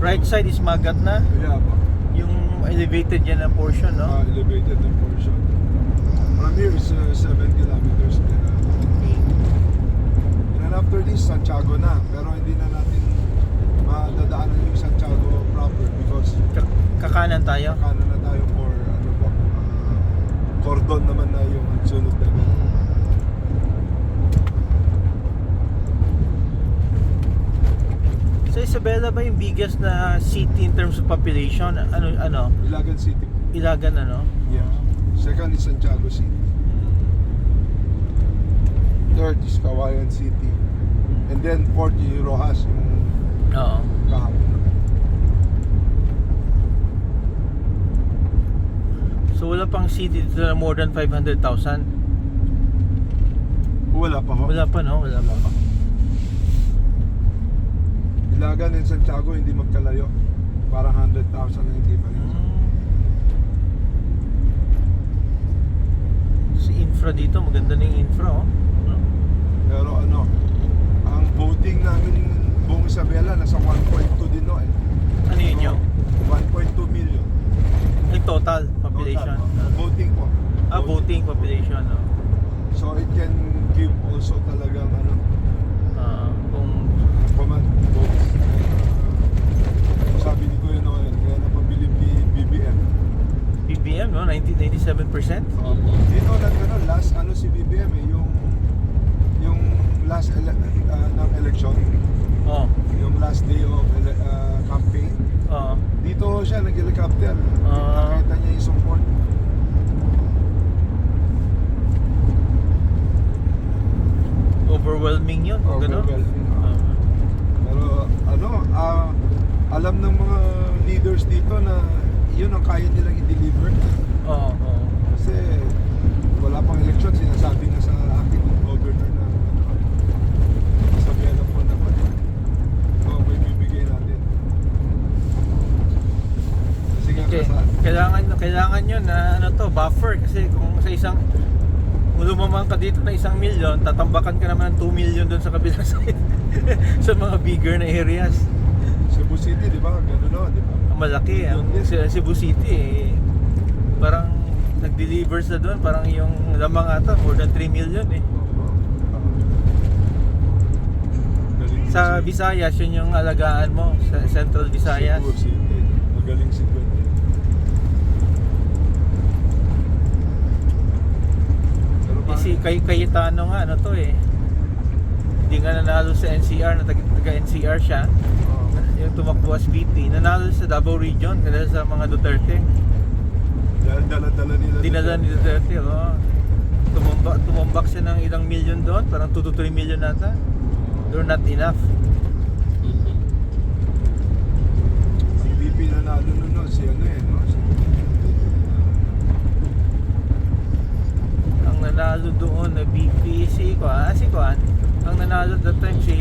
right side is Magat na. Yeah po. Yung elevated yan na portion, no? Elevated na portion. From here is 7 kilometers. And after this, Santiago na. Pero hindi na natin madadaanan yung Santiago proper because Kakanan tayo. kanan na tayo for ano po, Cordon naman na yung sunod na. So Isabela ba yung biggest na city in terms of population? Ano? Ilagan City. Ilagan, ano? Yeah. Second is Santiago City. Third is Kawayan City. And then fourth is Rojas yung Oo. kahapon. So wala pang city dito na more than 500,000? Wala pa ho. Wala pa, no? Wala pa. Ilagan and Santiago hindi magkalayo. Parang 100,000 na hindi pa rin. Si infra dito, maganda na yung infra, oh. Pero ano, ang voting namin buong Isabela nasa 1.2 din no eh. Ano yun yung? 1.2 million. Yung total population? Total. Voting po. Voting population, no? So it can give also talagang ano, Kung command votes. Sabi ni Kuya Noel, kaya napabilib ni BBM. BBM, no? 97%? Dito ano, last ano si BBM eh, yung last ng election, Oo. yung last day of campaign. Oo. Dito siya nag-helicopter. Ah. Nakita niya yung support. Overwhelming yun, kung gano'n. Overwhelming. Pero ano, alam ng mga leaders dito na yun ang kaya nilang i-deliver. Oo. Kasi wala pang election, sinasabi na sa akin ng governor na sabihan po naman. So may bibigay natin. Kasi nga Okay. Kailangan yun na ano to, buffer, kasi kung sa isang lumamang ka dito na 1 million, tatambakan ka naman ng 2 million doon sa kabilang side. Sa mga bigger na areas. Cebu City, di ba? Gano'n no, di ba? Ang malaki, Cebu City, parang nag-deliver sa doon, parang yung lamang ata, more than 3 million eh. Galing Sa si- Visayas, yun yung alagaan mo, sa Central Visayas. Cebu City. Magaling si Gwen. Pero Eh, si Cayetano nga, ano to eh. Hindi nga nanalo sa NCR, taga-NCR siya. Yung tumakbo as VP, nanalo sa Davao Region dahil sa mga Duterte. dahil dala-dala nila. Dinala ni Duterte, oh. Tumumbak siya ng ilang million doon, parang 2 to 3 million nata. They're not enough. Ang VP na nalo nun, no, si ano eh, no? Ang nanalo doon na VP si Kuan. Ang nanalo that time si